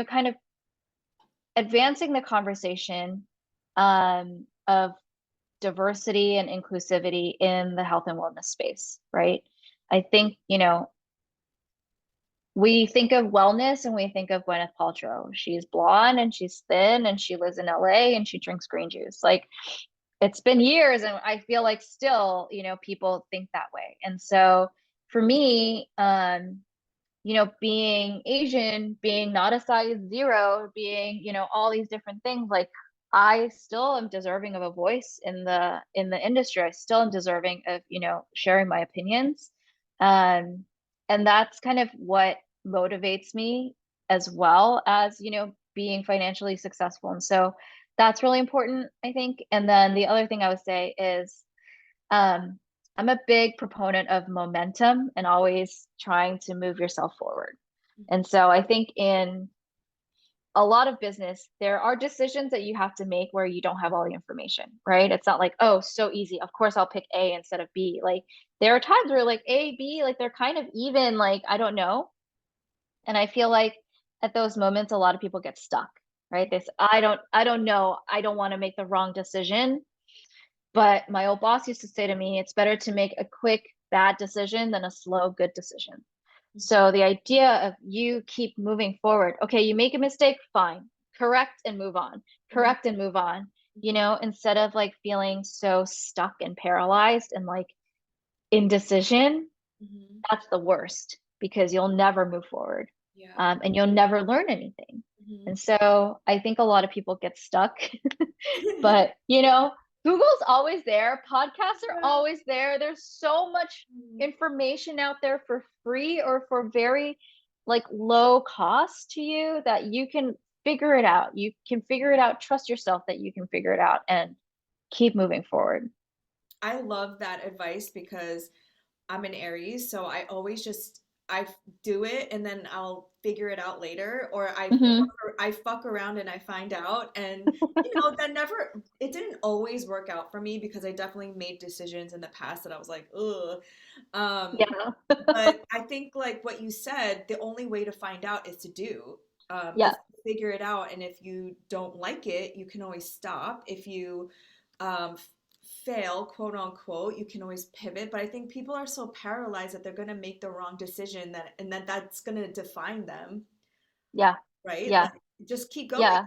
kind of advancing the conversation of diversity and inclusivity in the health and wellness space, right? I think, we think of wellness and we think of Gwyneth Paltrow. She's blonde and she's thin and she lives in LA and she drinks green juice. Like, it's been years and I feel like still, people think that way. And so for me, being Asian, being not a size 0, being, all these different things, like I still am deserving of a voice in the industry. I still am deserving of, sharing my opinions. Um, and that's kind of what motivates me as well as, being financially successful. And so that's really important, I think. And then the other thing I would say is um, I'm a big proponent of momentum and always trying to move yourself forward. And so I think in a lot of business, there are decisions that you have to make where you don't have all the information, right? It's not like, oh, so easy. Of course, I'll pick A instead of B. Like, there are times where like A, B, like they're kind of even, like, I don't know. And I feel like at those moments, a lot of people get stuck, right? They say, I don't know. I don't want to make the wrong decision. But my old boss used to say to me, it's better to make a quick bad decision than a slow good decision. So the idea of you keep moving forward. Okay, you make a mistake, fine. Correct and move on. Mhm. Correct and move on. Instead of like feeling so stuck and paralyzed and like indecision, Mhm. that's the worst because you'll never move forward, Yeah. and you'll never learn anything. Mhm. And so I think a lot of people get stuck. But, Google's always there. Podcasts are Yeah. always there. There's so much Mhm. information out there for free or for very like low cost to you that you can figure it out. You can figure it out. Trust yourself that you can figure it out and keep moving forward. I love that advice because I'm an Aries, so I always just I do it and then I'll figure it out later, or Hmm. I fuck around and I find out, and that never it didn't always work out for me because I definitely made decisions in the past that I was like, ugh. Um, Yeah. but I think like what you said, the only way to find out is to do, is Yeah. to figure it out. And if you don't like it, you can always stop. If you um, fail, quote unquote, you can always pivot. But I think people are so paralyzed that they're going to make the wrong decision, that that's going to define them, Yeah. right? Yeah. Like just keep going. Yeah.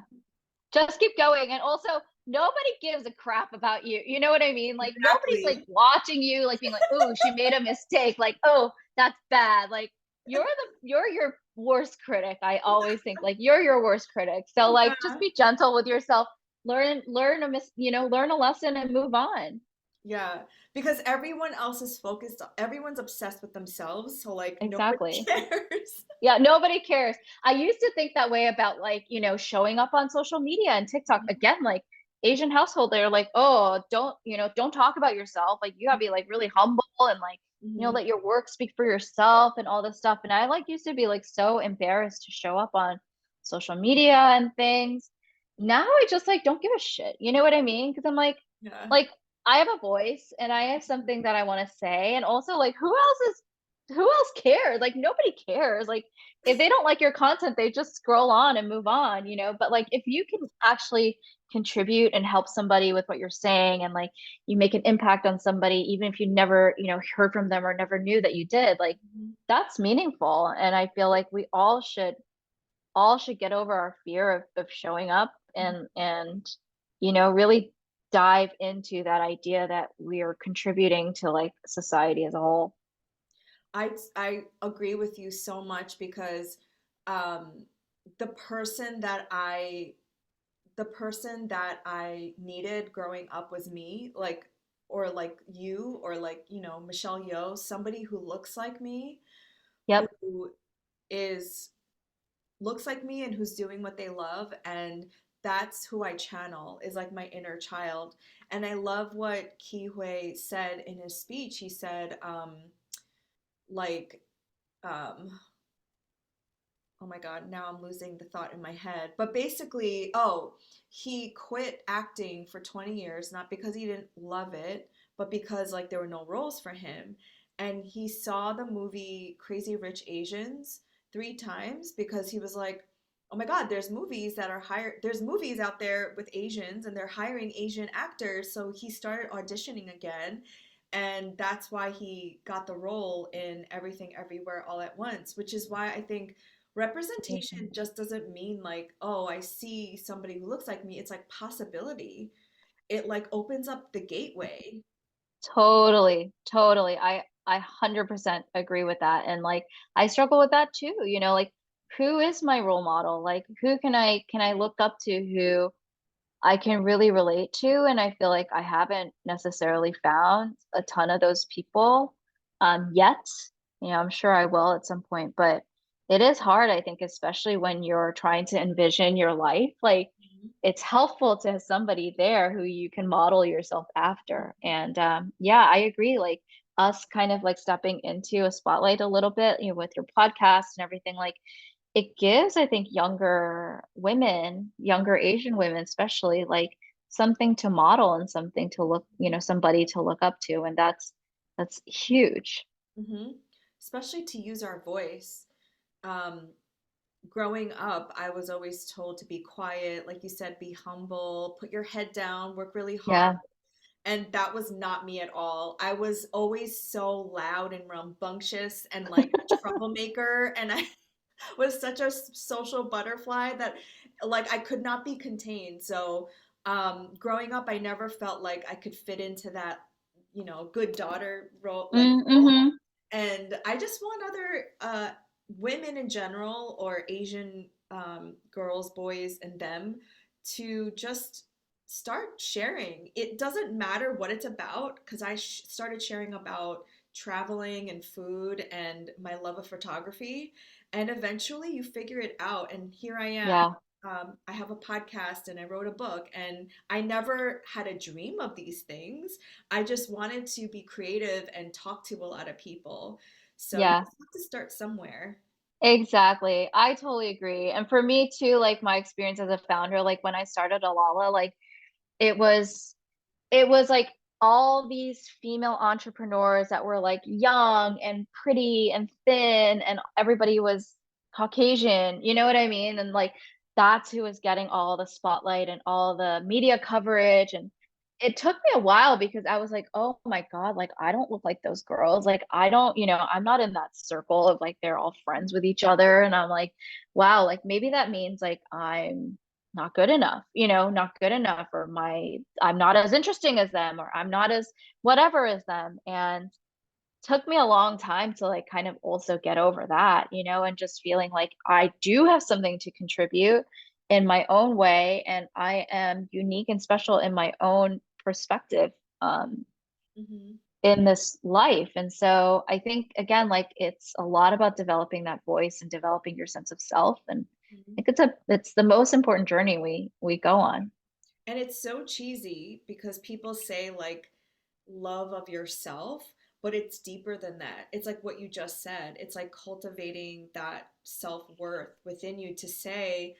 Just keep going. And also, nobody gives a crap about you. You know what I mean? Like nobody's like Exactly. watching you, like being like, "Oh, she made a mistake." Like, "Oh, that's bad." Like you're your worst critic. I always think like you're your worst critic. So like just Yeah. be gentle with yourself. Learn a lesson and move on. Yeah, because everyone else is focused, everyone's obsessed with themselves, so like nobody Exactly. cares. Yeah, nobody cares. I used to think that way about like, showing up on social media and TikTok. Again, like Asian household, they're like, oh, don't talk about yourself. Like you gotta be like really humble and like, Hmm. let your work speak for yourself and all this stuff. And I like used to be like so embarrassed to show up on social media and things. Now I just like don't give a shit. You know what I mean? Because I'm Yeah. like I have a voice and I have something that I want to say. And also like who else cares? Like nobody cares. Like if they don't like your content, they just scroll on and move on. But like if you can actually contribute and help somebody with what you're saying and like you make an impact on somebody, even if you never, heard from them or never knew that you did, like Mhm. that's meaningful. And I feel like we all should get over our fear of showing up and really dive into that idea that we are contributing to like society as a whole. I agree with you so much because um the person that I the person that I needed growing up was me, like, or like you, or like, Michelle Yeoh, somebody who looks like me, Yep. who is looks like me and who's doing what they love, and that's who I channel, is like my inner child. And I love what Kihui said in his speech. He said like um oh my god, now I'm losing the thought in my head, but basically, he quit acting for 20 years, not because he didn't love it, but because like there were no roles for him. And he saw the movie Crazy Rich Asians 3 times because he was like, oh my god, there's movies out there with Asians and they're hiring Asian actors. So he started auditioning again, and that's why he got the role in Everything Everywhere All at Once, which is why I think representation Amazing. just doesn't mean like, oh, I see somebody who looks like me. It's like possibility. It like opens up the gateway. Totally, totally. I 100% agree with that. And like I struggle with that too, like who is my role model? Like who can I look up to who I can really relate to? And I feel like I haven't necessarily found a ton of those people yet. I'm sure I will at some point, but it is hard, I think, especially when you're trying to envision your life. Like Mhm. it's helpful to have somebody there who you can model yourself after. And yeah, I agree. Like us kind of like stepping into a spotlight a little bit, with your podcast and everything, like it gives, I think, younger women, younger Asian women especially, like something to model and something to look, somebody to look up to. And that's huge. Hmm. Especially to use our voice. Um, Growing up, I was always told to be quiet, like you said, be humble, put your head down, work really hard. Yeah. And that was not me at all. I was always so loud and rambunctious and like a troublemaker. And I was such a social butterfly that like I could not be contained. So growing up, I never felt like I could fit into that, good daughter role, role. Mm-hmm. And I just want other women in general, or Asian girls, boys, and them to just start sharing. It doesn't matter what it's about, because I started sharing about traveling and food and my love of photography. And eventually you figure it out. And here I am. Yeah. I have a podcast and I wrote a book, and I never had a dream of these things. I just wanted to be creative and talk to a lot of people. So you Yeah, just have to start somewhere. exactly. I totally agree. And for me too, like my experience as a founder, like when I started Alala, like it was it was like all these female entrepreneurs that were like young and pretty and thin, and everybody was Caucasian, you know what I mean? And like that's who was getting all the spotlight and all the media coverage. And it took me a while because I was like, oh my God, like I don't look like those girls. Like I don't, I'm not in that circle of like they're all friends with each other. And I'm like, wow, like maybe that means like I'm not good enough, not good enough, or I'm not as interesting as them, or I'm not as whatever as them. And took me a long time to like kind of also get over that, and just feeling like I do have something to contribute in my own way, and I am unique and special in my own perspective, Hmm. in this life. And so I think again, like it's a lot about developing that voice and developing your sense of self. And I think it's the most important journey we go on. And it's so cheesy because people say like love of yourself, but it's deeper than that. It's like what you just said. It's like cultivating that self-worth within you to say,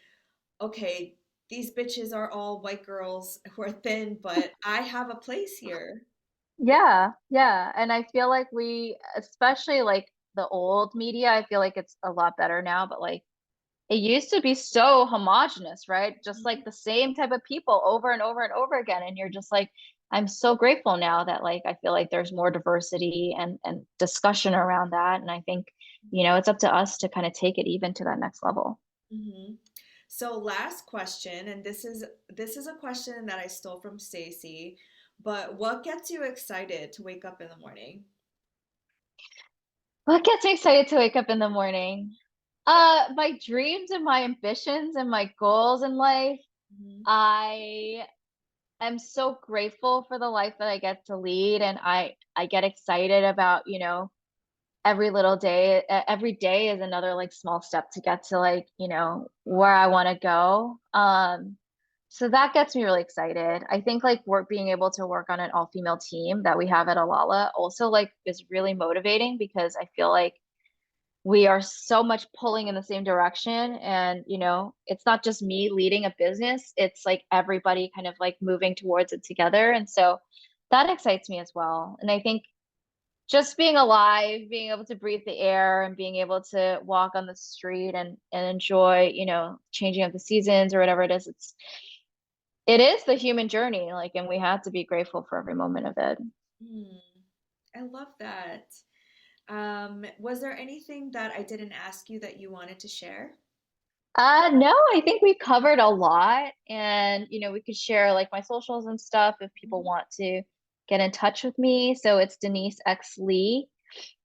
okay, these bitches are all white girls who are thin, but I have a place here. Yeah, yeah. And I feel like especially like the old media, I feel like it's a lot better now, but like it used to be so homogenous, right? Just like the same type of people over and over and over again. And you're just like, I'm so grateful now that like I feel like there's more diversity and discussion around that. And I think, it's up to us to kind of take it even to that next level. Mm-hmm. So last question, and this is a question that I stole from Stacy, but what gets you excited to wake up in the morning? What gets me excited to wake up in the morning? My dreams and my ambitions and my goals in life. Hmm. I am so grateful for the life that I get to lead, and I get excited about, every little day. Every day is another like small step to get to like, where I want to go. So that gets me really excited. I think like work being able to work on an all-female team that we have at Alala also like is really motivating because I feel like we are so much pulling in the same direction. And it's not just me leading a business, it's like everybody kind of like moving towards it together. And so that excites me as well. And I think just being alive, being able to breathe the air and being able to walk on the street and enjoy, changing of the seasons or whatever it is, it is the human journey, like, and we have to be grateful for every moment of it. Hmm. I love that. Was there anything that I didn't ask you that you wanted to share? No, I think we covered a lot, and we could share like my socials and stuff if people Mhm. want to get in touch with me. So it's Denise X Lee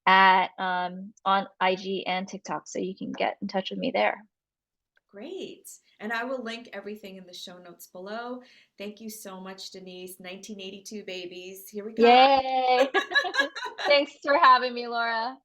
at on IG and TikTok, so you can get in touch with me there. Great. And I will link everything in the show notes below. Thank you so much, Denise. 1982 babies. Here we come. Yay! Thanks for having me, Laura.